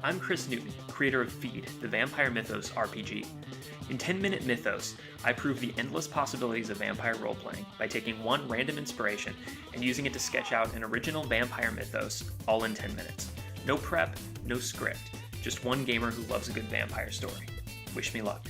I'm Chris Newton, creator of Feed, the Vampire Mythos RPG. In 10-Minute Mythos, I prove the endless possibilities of vampire roleplaying by taking one random inspiration and using it to sketch out an original vampire mythos, all in 10 minutes. No prep, no script, just one gamer who loves a good vampire story. Wish me luck.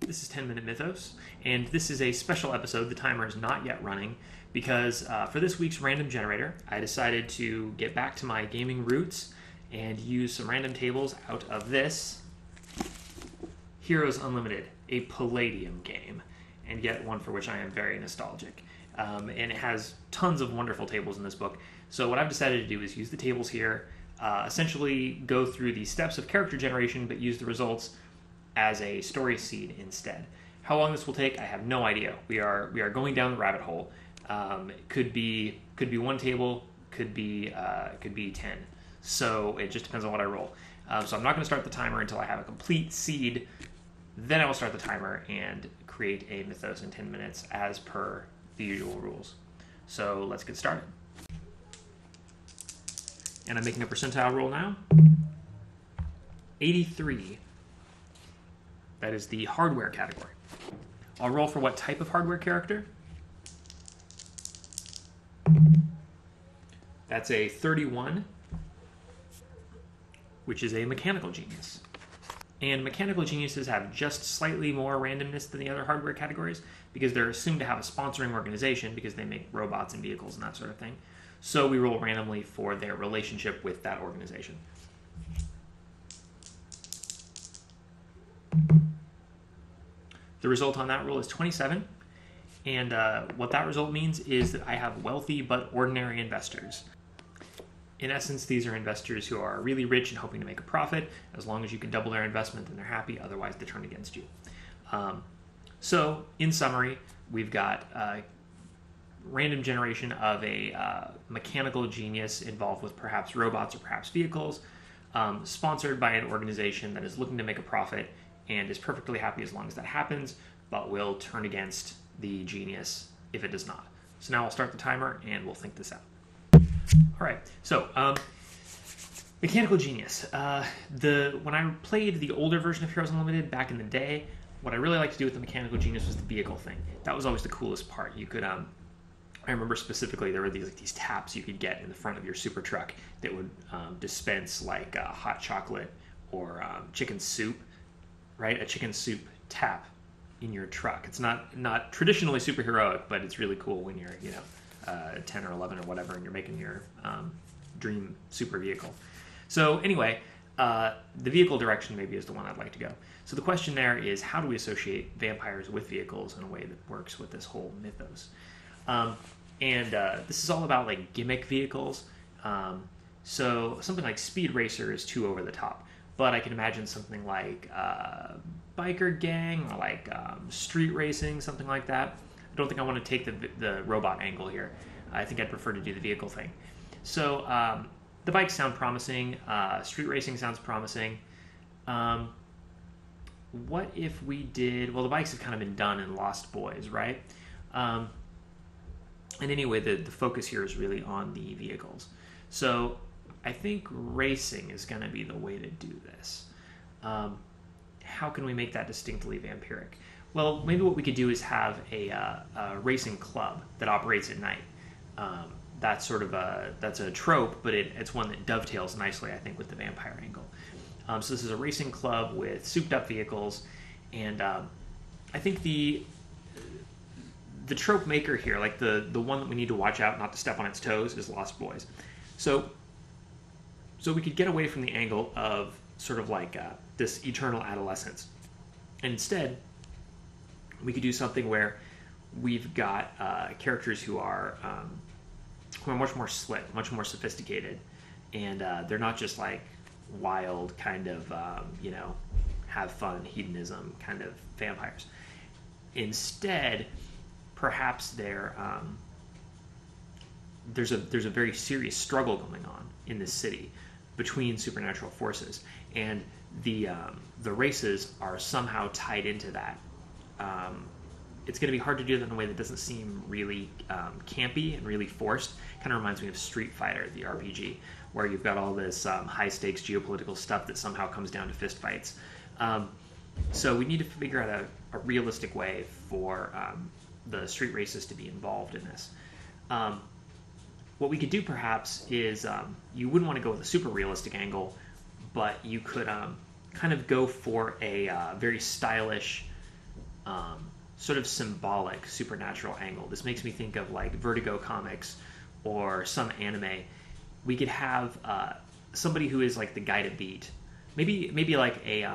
This is 10-Minute Mythos, and this is a special episode. The timer is not yet running, because for this week's random generator, I decided to get back to my gaming roots and use some random tables out of this Heroes Unlimited, a Palladium game, and yet one for which I am very nostalgic. And it has tons of wonderful tables in this book. So what I've decided to do is use the tables here, essentially go through the steps of character generation, but use the results as a story seed instead. How long this will take, I have no idea. We are going down the rabbit hole. It could be one table, could be 10. So it just depends on what I roll. So I'm not going to start the timer until I have a complete seed. Then I will start the timer and create a mythos in 10 minutes as per the usual rules. So let's get started. And I'm making a percentile roll now. 83. That is the hardware category. I'll roll for what type of hardware character. That's a 31, which is a mechanical genius. And mechanical geniuses have just slightly more randomness than the other hardware categories because they're assumed to have a sponsoring organization because they make robots and vehicles and that sort of thing. So we roll randomly for their relationship with that organization. The result on that roll is 27. And what that result means is that I have wealthy but ordinary investors. In essence, these are investors who are really rich and hoping to make a profit. As long as you can double their investment, then they're happy. Otherwise, they turn against you. So, in summary, we've got random generation of a mechanical genius involved with perhaps robots or perhaps vehicles, sponsored by an organization that is looking to make a profit and is perfectly happy as long as that happens, but will turn against the genius if it does not. So now I'll start the timer and we'll think this out. All right, so mechanical genius. When I played the older version of Heroes Unlimited back in the day, what I really liked to do with the mechanical genius was the vehicle thing. That was always the coolest part. You could, I remember specifically there were these taps you could get in the front of your super truck that would dispense like hot chocolate or chicken soup, right? A chicken soup tap in your truck. It's not traditionally superheroic, but it's really cool when you're 10 or 11 or whatever, and you're making your dream super vehicle. So anyway, the vehicle direction maybe is the one I'd like to go. So the question there is, how do we associate vampires with vehicles in a way that works with this whole mythos? This is all about like gimmick vehicles. So something like Speed Racer is too over the top, but I can imagine something like biker gang or like street racing, something like that. I don't think I want to take the robot angle here. I think I'd prefer to do the vehicle thing. So the bikes sound promising. Street racing sounds promising. What if we did... Well, the bikes have kind of been done in Lost Boys, right? And anyway, the focus here is really on the vehicles. So I think racing is going to be the way to do this. How can we make that distinctly vampiric? Well, maybe what we could do is have a racing club that operates at night. That's a trope, but it's one that dovetails nicely, I think, with the vampire angle. So this is a racing club with souped-up vehicles, and I think the trope maker here, like the one that we need to watch out not to step on its toes, is Lost Boys. So we could get away from the angle of sort of like this eternal adolescence, and instead we could do something where we've got characters who are much more slick, much more sophisticated, and they're not just like wild kind of have fun hedonism kind of vampires. Instead, perhaps there's a very serious struggle going on in this city between supernatural forces, and the races are somehow tied into that it's going to be hard to do that in a way that doesn't seem really campy and really forced. Kind of reminds me of Street Fighter, the RPG, where you've got all this high-stakes geopolitical stuff that somehow comes down to fistfights. So we need to figure out a realistic way for the street races to be involved in this. What we could do, perhaps, is you wouldn't want to go with a super realistic angle, but you could kind of go for a very stylish, sort of symbolic supernatural angle. This makes me think of like Vertigo comics or some anime. We could have somebody who is like the guy to beat, maybe like a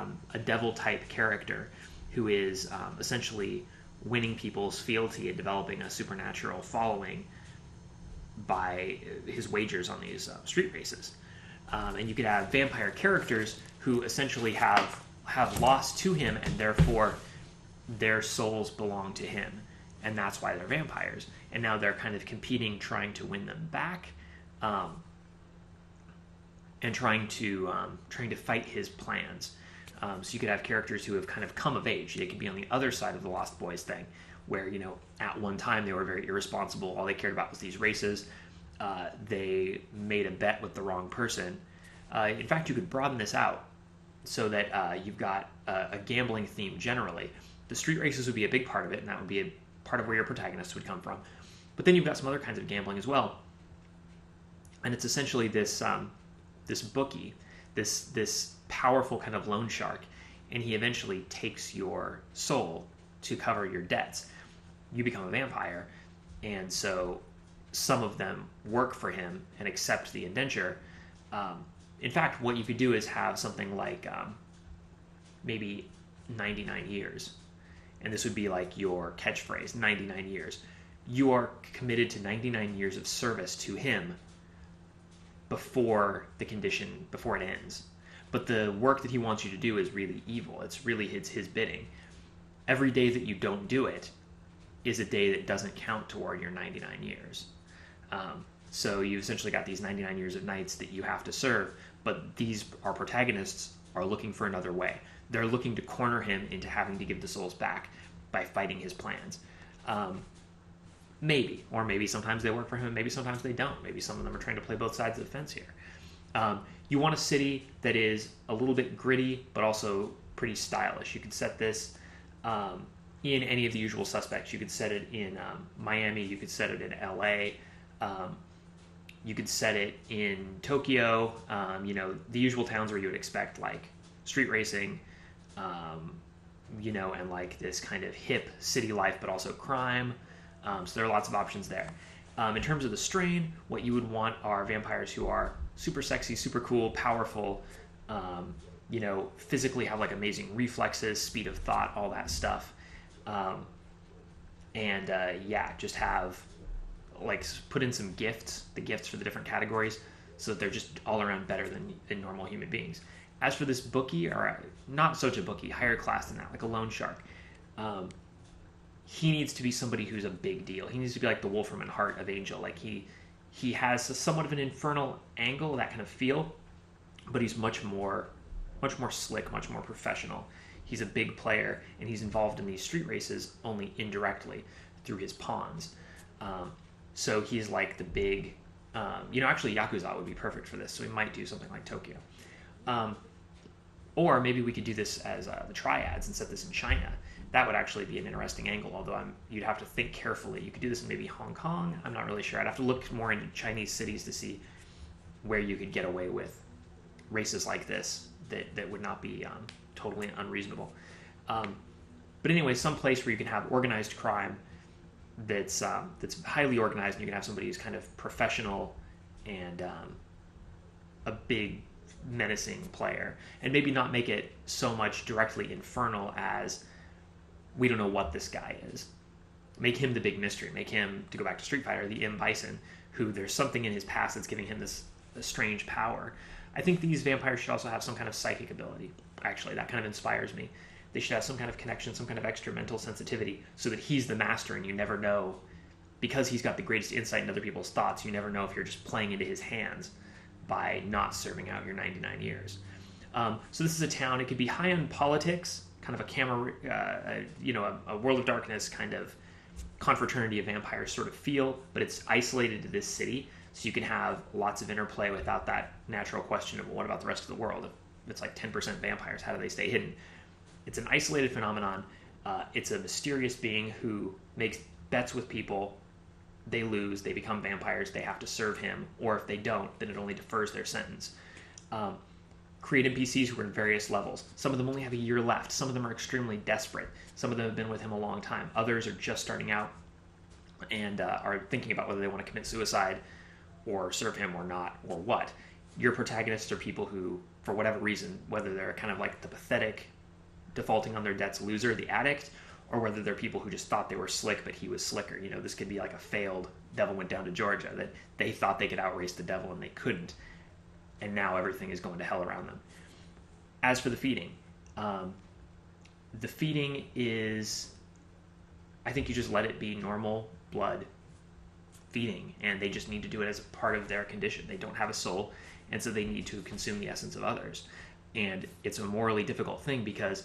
devil type character who is essentially winning people's fealty and developing a supernatural following by his wagers on these street races. And you could have vampire characters who essentially have lost to him, and therefore their souls belong to him, and that's why they're vampires. And now they're kind of competing, trying to win them back, and trying to fight his plans. So you could have characters who have kind of come of age. They could be on the other side of the Lost Boys thing, where, you know, at one time they were very irresponsible. All they cared about was these races. They made a bet with the wrong person. In fact, you could broaden this out so that you've got a gambling theme generally. The street races would be a big part of it, and that would be a part of where your protagonist would come from. But then you've got some other kinds of gambling as well. And it's essentially this this bookie, this powerful kind of loan shark, and he eventually takes your soul to cover your debts. You become a vampire, and so some of them work for him and accept the indenture. In fact, what you could do is have something like maybe 99 years. And this would be like your catchphrase, 99 years. You are committed to 99 years of service to him before it ends. But the work that he wants you to do is really evil. It's really his bidding. Every day that you don't do it is a day that doesn't count toward your 99 years. So you've essentially got these 99 years of nights that you have to serve, but our protagonists are looking for another way. They're looking to corner him into having to give the souls back by fighting his plans. Maybe sometimes they work for him, maybe sometimes they don't. Maybe some of them are trying to play both sides of the fence here. You want a city that is a little bit gritty, but also pretty stylish. You could set this in any of the usual suspects. You could set it in Miami, you could set it in LA, you could set it in Tokyo, the usual towns where you would expect like street racing, and like this kind of hip city life, but also crime. So there are lots of options there. In terms of the strain, what you would want are vampires who are super sexy, super cool, powerful, physically have like amazing reflexes, speed of thought, all that stuff. Just have like put in some gifts, the gifts for the different categories, so that they're just all around better than normal human beings. As for this bookie, or not such a bookie, higher class than that, like a loan shark, he needs to be somebody who's a big deal. He needs to be like the Wolfram and Hart of Angel. Like he has somewhat of an infernal angle, that kind of feel, but he's much more slick, much more professional. He's a big player, and he's involved in these street races only indirectly through his pawns. So he's like the big, actually Yakuza would be perfect for this, so we might do something like Tokyo. Or maybe we could do this as the Triads and set this in China. That would actually be an interesting angle, although you'd have to think carefully. You could do this in maybe Hong Kong. I'm not really sure. I'd have to look more into Chinese cities to see where you could get away with races like this that would not be totally unreasonable. But anyway, some place where you can have organized crime that's highly organized, and you can have somebody who's kind of professional and a big menacing player, and maybe not make it so much directly infernal as we don't know what this guy is. Make him the big mystery. Make him, to go back to Street Fighter, the M. Bison, who there's something in his past that's giving him this strange power. I think these vampires should also have some kind of psychic ability. Actually, that kind of inspires me. They should have some kind of connection, some kind of extra mental sensitivity, so that he's the master and you never know, because he's got the greatest insight into other people's thoughts, you never know if you're just playing into his hands by not serving out your 99 years. So this is a town. It could be high on politics, kind of a a World of Darkness kind of confraternity of vampires sort of feel, but it's isolated to this city, so you can have lots of interplay without that natural question of, well, what about the rest of the world? If it's like 10% vampires, how do they stay hidden? It's an isolated phenomenon. It's a mysterious being who makes bets with people. They lose, they become vampires, they have to serve him, or if they don't, then it only defers their sentence. Create NPCs who are in various levels. Some of them only have a year left. Some of them are extremely desperate. Some of them have been with him a long time. Others are just starting out and are thinking about whether they want to commit suicide or serve him or not, or what. Your protagonists are people who, for whatever reason, whether they're kind of like the pathetic, defaulting on their debts loser, the addict, or whether they're people who just thought they were slick, but he was slicker. You know, this could be like a failed Devil Went Down to Georgia, that they thought they could outrace the devil and they couldn't. And now everything is going to hell around them. As for the feeding is, I think you just let it be normal blood feeding, and they just need to do it as a part of their condition. They don't have a soul, and so they need to consume the essence of others. And it's a morally difficult thing, because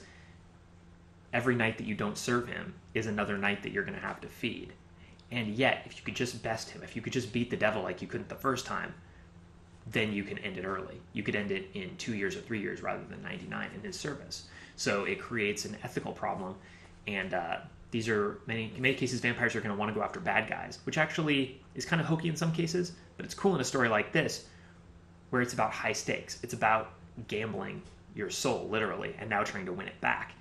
every night that you don't serve him is another night that you're going to have to feed. And yet, if you could just best him, if you could just beat the devil like you couldn't the first time, then you can end it early. You could end it in 2 years or 3 years rather than 99 in his service. So it creates an ethical problem, and these are in many cases, vampires are going to want to go after bad guys, which actually is kind of hokey in some cases, but it's cool in a story like this, where it's about high stakes. It's about gambling your soul, literally, and now trying to win it back,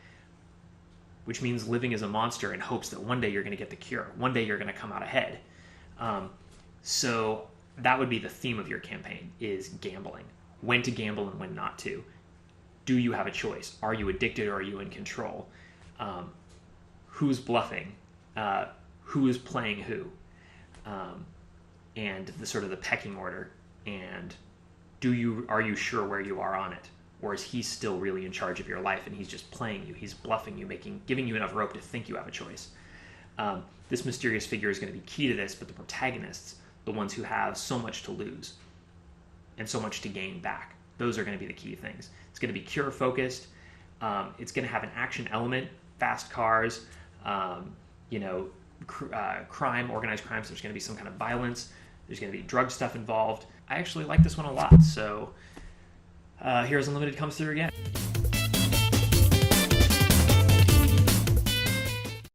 which means living as a monster in hopes that one day you're going to get the cure. One day you're going to come out ahead. So that would be the theme of your campaign, is gambling. When to gamble and when not to. Do you have a choice? Are you addicted or are you in control? Who's bluffing? Who is playing who? And the sort of the pecking order. And are you sure where you are on it? Or is he still really in charge of your life and he's just playing you? He's bluffing you, giving you enough rope to think you have a choice. This mysterious figure is going to be key to this, but the protagonists, the ones who have so much to lose and so much to gain back, those are going to be the key things. It's going to be cure focused. It's going to have an action element, fast cars, crime, organized crime. So there's going to be some kind of violence. There's going to be drug stuff involved. I actually like this one a lot. So Heroes Unlimited comes through again.